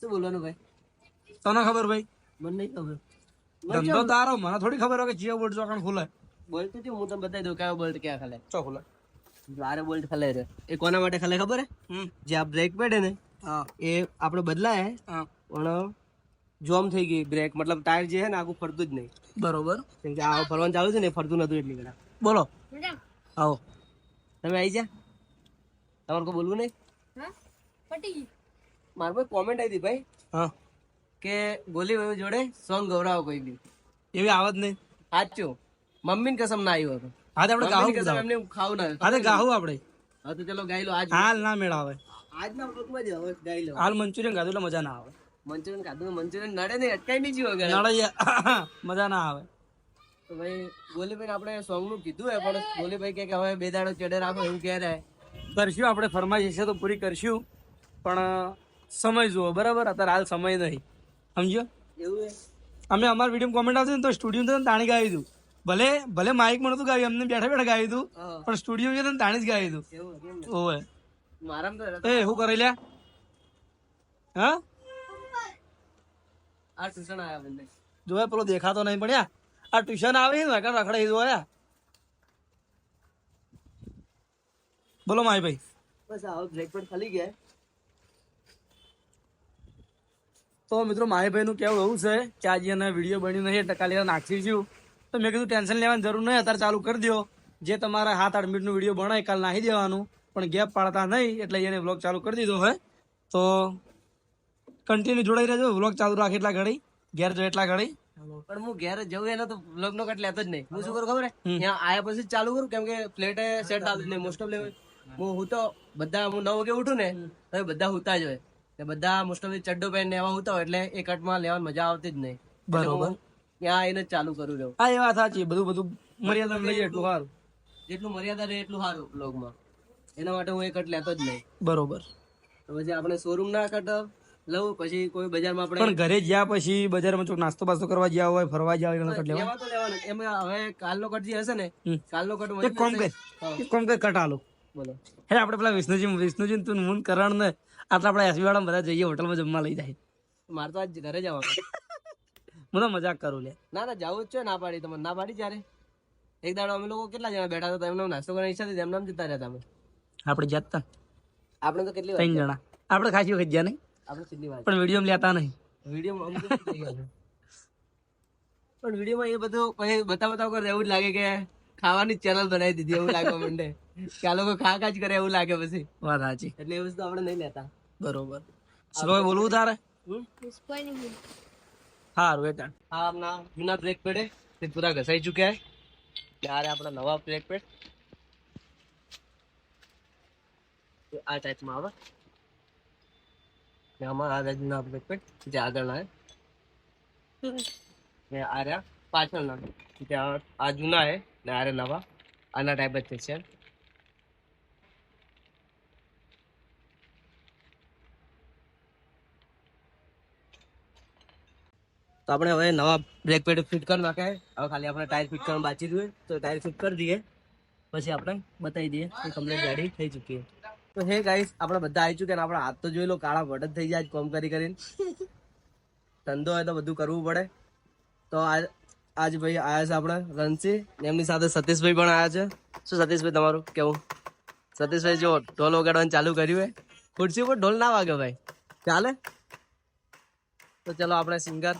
શું બોલવાનું ભાઈ? તને ખબર ભાઈ? મને નહીં ખબર. ધંધો તારો, મને થોડી ખબર હોય કે જીઓ બોલ્ટ ચોકણ ખુલે. બોલ્ટ તો હું તમને બતાવી દઉં કયો બોલ્ટ ક્યાં ખલે. ચો ખુલે. દ્વારે બોલ્ટ ખલે છે. એ કોના માટે ખલે ખબર હે? જે આ બ્રેક પેડ હે ને, હા એ આપણે બદલાય હા પણ જોમ થઈ ગઈ બ્રેક, મતલબ ટાયર જે છે ને આખું ફરતું જ નહીં. બરોબર. કેમ કે આ ફરવાનું ચાલુ છે ને, ફરતું નતું એટલી ઘણા. બોલો. આવો. તમે આવી જા. તમારે કોઈ બોલવું નહીં? મારે કોઈ કોમેન્ટ આવી હતી ભાઈ હા કે ગોલી ભાઈ જોડે સોંગ ગવડાવો કોઈ બી. એવી આવત નહીં. સાચું મમ્મીની કસમ ના આવ્યો હતો. હા તો આપણે ગાહું કસમ એમને ખાવું ના. હા તો ગાહું આપણે. હા તો ચલો ગાઈ લો. આજ હાલ ના મેળા આવે. આજના બ્લોગમાં જ હવે ગાઈ લો. હાલ મંચુરિયન ખાધું એટલે મજા ના આવે. મંચુરિયન ખાધું, મંચુરિયન નડે નહીં, અટકાઈ નહીં જીવો ઘરે. નડે મજા ના આવે. તો ભાઈ ગોલીભાઈ આપણે સોંગ નું કીધું હે, પણ ગોલીભાઈ કે હવે બે દાડો ચડે રાખો એવું કહે રહે. કરશું આપણે, ફરમાઈશ હશે તો પૂરી કરશું, પણ સમય જુઓ બરાબર. અત્યારે હાલ સમય નહીં, સમજ્યો? એવું હે. અમે અમારા વિડીયો કોમેન્ટ આવતી ને તો સ્ટુડિયો તાણી ગાવી દઉં. ભલે ભલે માઇક માં નતું ગાવ્યું, અમને બેઠા બેઠા ગાવી દઉં, પણ સ્ટુડિયો છે ને તાણી જ ગાવી દઉં. એવું હતું એમ ને. ઓવે મારામાં તો એ શું કરે લ્યા? હા આ ટ્યુશન આયા બંને. જોયા પેલો દેખાતો નહીં પણ યા આ ટ્યુશન આવી ને રખડાઈ જોયા. બોલો માય ભાઈ. બસ આ બ્રેક પેડ ખાલી ગયા. તો મિત્રો માહીભાઈ નું કેવું એવું છે કે આજે એને વિડીયો બન્યું નહીં એટલે કાલે નાખી છું. તો મેં કીધું ટેન્શન લેવાની જરૂર નહીં, અત્યારે ચાલુ કરી દો. જે તમારા 7-8 મિનિટનું વિડીયો બનાય કાલ નાખી દેવાનું, પણ ગેપ પાડતા નહીં. એટલે એને વ્લોગ ચાલુ કરી દીધો હોય તો કન્ટિન્યુ જોડાઈ રહેજો. વ્લોગ ચાલુ રાખે એટલા ઘડી, ઘેર જો એટલા ઘડી. પણ હું ઘેર જવું એનો તો વ્લોગ નો કટ લેતો જ નહીં. હું શું કરું ખબર હે? ત્યાં આયા પછી જ ચાલુ કરું, કેમ કે ફ્લેટ સેટ ચાલુ જ નહીં. મોસ્ટ ઓફ હું તો બધા હું 9 વાગે ઉઠું ને તો બધા હુતા જ હોય. બધા મોસ્ટ ઓફ ચડ્ડો પહેરીને એવા હુતા હોય એટલે એ કટમાં લેવાની મજા આવતી જ નહીં. બરોબર. ત્યાં આવીને જ ચાલુ કરું રહું. હા એ વાત સાચી, બધું મર્યાદા લઈએ એટલું સારું. જેટલું મર્યાદા રહે એટલું સારું વ્લોગમાં. એના માટે હું એ કટ લેતો જ નહીં. બરોબર. તો પછી આપણે શોરૂમ ના કટ લઉં, પછી કોઈ બજારમાં આપણે પણ ઘરે જ્યાં પછી બજારમાં ચોક નાસ્તો બાસ્તો કરવા ગયા હોય, ફરવા ગયા હોય, એનો કટ લેવા. લેવા તો લેવાનું. એમાં હવે કાલનો કટ જે હશે ને, કાલનો કટ એક કામ કર, એક કામ કર, કટ આલો. બોલો. હે આપણે પેલા વિષ્ણુજી તું મુન કરણ ને આટલા આપણા એસબી વાળા બધા જઈએ હોટલમાં જમવા લઈ જાય. મારે તો આજ ઘરે જવાનું. હું તો મજાક કરું લે. ના ના જવું જ છે. ના પાડી તમને, ના પાડી ત્યારે એક દાડો અમે લોકો કેટલા જણા બેઠા હતા, એમને નાસ્તો કરવાની ઈચ્છા હતી, એમને જતા રહ્યા તમે. આપણે જતા આપણે તો કેટલી વાર 3 જણા, આપણે ખાસી વખત ગયા નહીં, આપણે કેટલી વાર પણ વિડીયો લેતા નહીં. વિડીયોમાં અમુક થઈ ગયા છે. પણ વિડીયોમાં એ બધું પછી બતાવ કરે એવું જ લાગે કે ખાવાની ચેનલ બનાવી દીધી એવું લાગવા માંડે કે આ લોકો ખા જ કરે એવું લાગે પછી. વાત સાચી. એટલે એ વસ્તુ આપણે નહીં લેતા. બરોબર. સરોય બોલવું તારે? સારું વેચાણ. હા, આપણા જૂના બ્રેક પેડ તે પૂરા ઘસાઈ ચૂક્યા है. ત્યારે આપણા નવા બ્રેક પેડ આ ટાઈપમાં આવે. ને આમાં આ જૂના બ્રેક પેડ જે આગળના ને આ રહ્યા પાછળના. ત્યાં આ જૂના હે ને આ રહ્યા નવા. આના ટાઈપ જ છે. તો આપણે હવે નવા બ્રેક પેડ ફિટ કરી નાખ્યા. હવે ખાલી આપણે ટાયર ફિટ કરવાનું બાકી રહ્યું, તો ટાયર ફિટ કરી દઈએ પછી આપણે બતાવી દઈએ કે કમ્પ્લીટ ગાડી થઈ ચૂકી. તો હે ગાઈસ, આપણે બધા આવી ચૂક્યા ને આપણા હાથ તો જોઈ લો કાળા ભડક થઈ જાય કોમ કરીને. ધંધો હોય તો બધું કરવું પડે. તો આજ ભાઈ આવ્યા છે આપણે રણસી, એમની સાથે સતીશભાઈ પણ આવ્યા છે. શું સતીશભાઈ તમારું કેવું? સતીશભાઈ જો ઢોલ વગાડવાનું ચાલુ કર્યું હે. ખુરશી ઉપર ઢોલ ના વાગે ભાઈ, ચાલે? તો ચલો આપણે સિંગર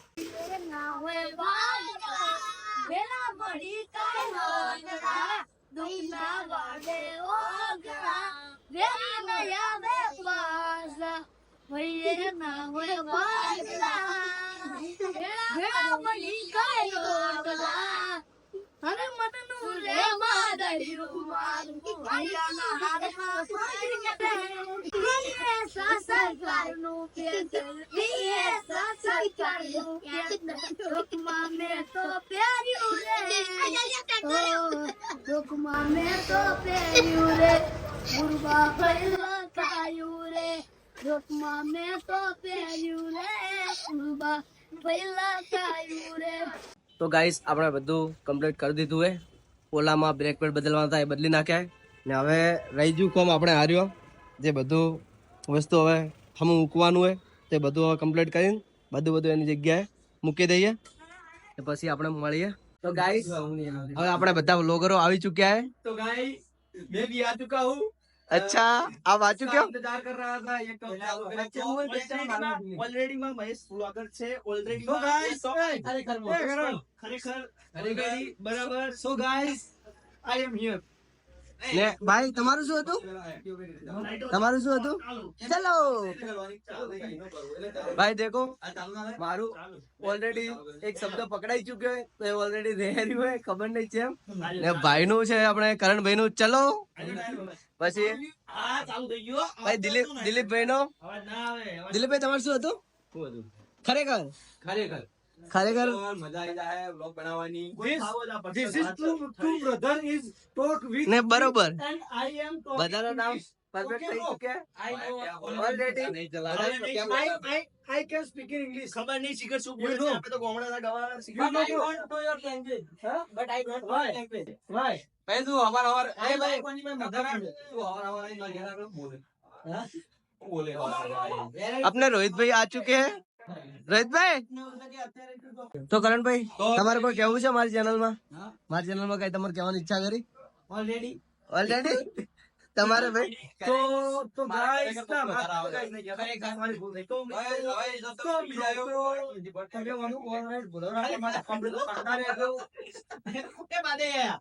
તો ગાઈસ આપણે બધું કમ્પ્લીટ કરી દીધું હે. ઓલામાં બ્રેક પેડ બદલવાના હતા એ બદલી નાખ્યા ને હવે રહી ગયું કોમ આપણે હાર્યો. જે બધું વસ્તુ હવે હમ મૂકવાનું હોય તે બધું હવે કમ્પ્લીટ કરીને બધું એની જગ્યાએ મૂકી દઈએ તો પછી આપણે મળીએ. તો ગાઈસ હવે આપણે બધા વ્લોગરો આવી ચૂક્યા है. तो गाइस मैं भी आ चुका हूँ. अच्छा आप आ चुके हो. इंतजार कर रहा था ये कब ઓલરેડી માં મહેશ વ્લોગર છે ઓલરેડી तो गाइस ખરેખર बराबर. So guys I am here. ને ભાઈ તમારું શું હતું ચલો ભાઈ દેખો મારું ઓલરેડી એક શબ્દ પકડાઈ ચુક્યો है તો ઓલરેડી રેડી હોય ખબર નહીં છે ને ભાઈ નું છે આપણે કરણભાઈ નું ચલો પછી આ ચાલુ થઈ ગયો ભાઈ દિલીપભાઈ નો અવાજ ના આવે દિલીપભાઈ તમારું શું હતું ખરેખર ખરેખર મજા આવી જાય વ્લોગ બનાવવાની. This This is true brother is talk with ને બરોબર and I am talking બધાના નામ English. પરફેક્ટ થઈ ચુક્યા I know already I can speak in English. ખબર નહીં શીખર શું You બોલે છે know. આપણે તો ગોમડાના ગવા You શીખવા know I what? don't know your language Huh? but I don't know Why? language Why? ભાઈ તું હવાર હવાર I like only my mother tongue. તું હવાર હવાર ના ઘેર આગળ બોલે. હા? હું બોલે હવાર હવાર. अपने रोहित भाई आ चुके हैं रोहित भाई તો કરણભાઈ તમારે કોઈ કેવું છે મારી ચેનલ માં મારી ચેનલ માં કઈ તમારે કહેવાની ઈચ્છા કરી Already ઓલરેડી તમારે ભાઈ તો guys ખરેખર મારી ભૂલ થઈ. તો તમે મને ઓનલાઈન બોલો ના મારા કમ્પ્યુટર પકડાને તો ખોટે બાદે આયા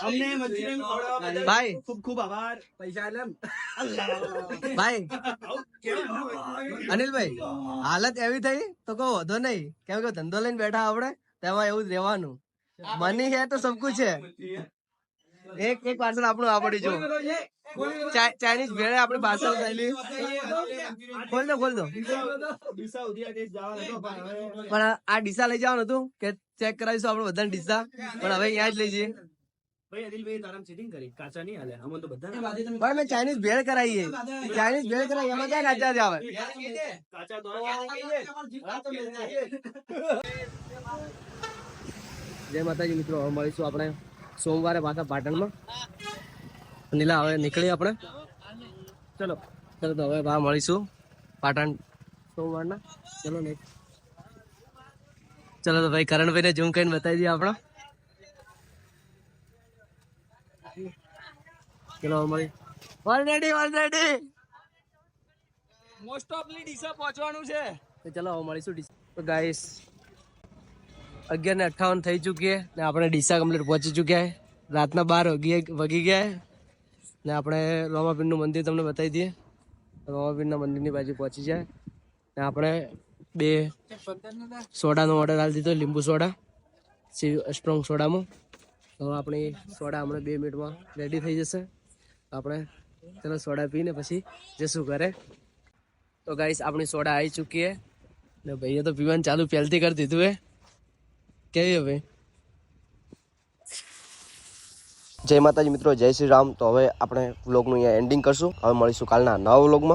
અમને મંચુરિયન ખવડાવવા બદલ ભાઈ ખૂબ ખૂબ આભાર પૈસા લે ભાઈ અનિલભાઈ હાલત એવી થઈ તો કોઈ વધો નહીં કેમ કે ધંધો લઈને બેઠા આપણે તેમાં એવું જ રહેવાનું મની છે તો સબ કુછ છે એક પાર્સલ આપણું આપડી જો ચાઇનીઝ ભેળે આપણી પાર્સલ થયેલી ખોલ દો દિશા ઉદિયા ટેસ્ટ જવાનું હતો પણ હવે પણ આ ડીસા લઈ જવાનું હતું કે ચેક કરાવીશું આપણે બધાને ડીસા પણ હવે અહીંયા જ લઈ જઈએ ભાઈ અનિલભાઈ તારામ ચીટિંગ કરી કાચા નહીં હાલે અમને તો બધા ભાઈ મેં ચાઇનીઝ ભેળ કરાવીએ ચાઇનીઝ ભેળ કરાવી એમાં ક્યાં કાચા જ આવે કાચા દ્વારા જય માતાજી મિત્રો હવે મળીશું આપણે સોમવારે પાછા પાટણમાં નીલા હવે નીકળીએ આપણે ચલો તો હવે બહાર મળીશું પાટણ સોમવારના ચલો ને ચલો તો ભાઈ કરણભાઈને ઝૂમ કરીને બતાવી દઈએ આપણો ચલો હવે મળી ઓલરેડી મોસ્ટ ઓફલી ડીસા પહોંચવાનું છે. તો ચલો હવે મળીશું તો ગાઈસ 11:58 થઈ ચૂકી ને આપણે ડીસા કમ્પ્લીટ પહોંચી ચૂક્યા છે રાતના 12 વાગી ગયા ને આપણે રોમાપીરનું મંદિર તમને બતાવી દઈએ રોમાપીરના મંદિરની બાજુ પહોંચી જાય ને આપણે 2 સોડાનો ઓર્ડર આપી દીધો લીંબુ સોડા સ્ટ્રોંગ સોડામાં તો આપણી સોડા હમણાં 2 મિનિટમાં રેડી થઈ જશે આપણે ચલો સોડા પીને પછી જશું ઘરે તો ગાઈસ આપણી સોડા આવી ચૂકી છે ને ભાઈએ તો પીવાનું ચાલુ પહેલથી કરી દીધું હે કેવી હવે જય માતાજી મિત્રો જય શ્રી રામ તો હવે આપણે વ્લોગનું અહીંયા એન્ડિંગ કરશું હવે મળીશું કાલના નવા વ્લોગમાં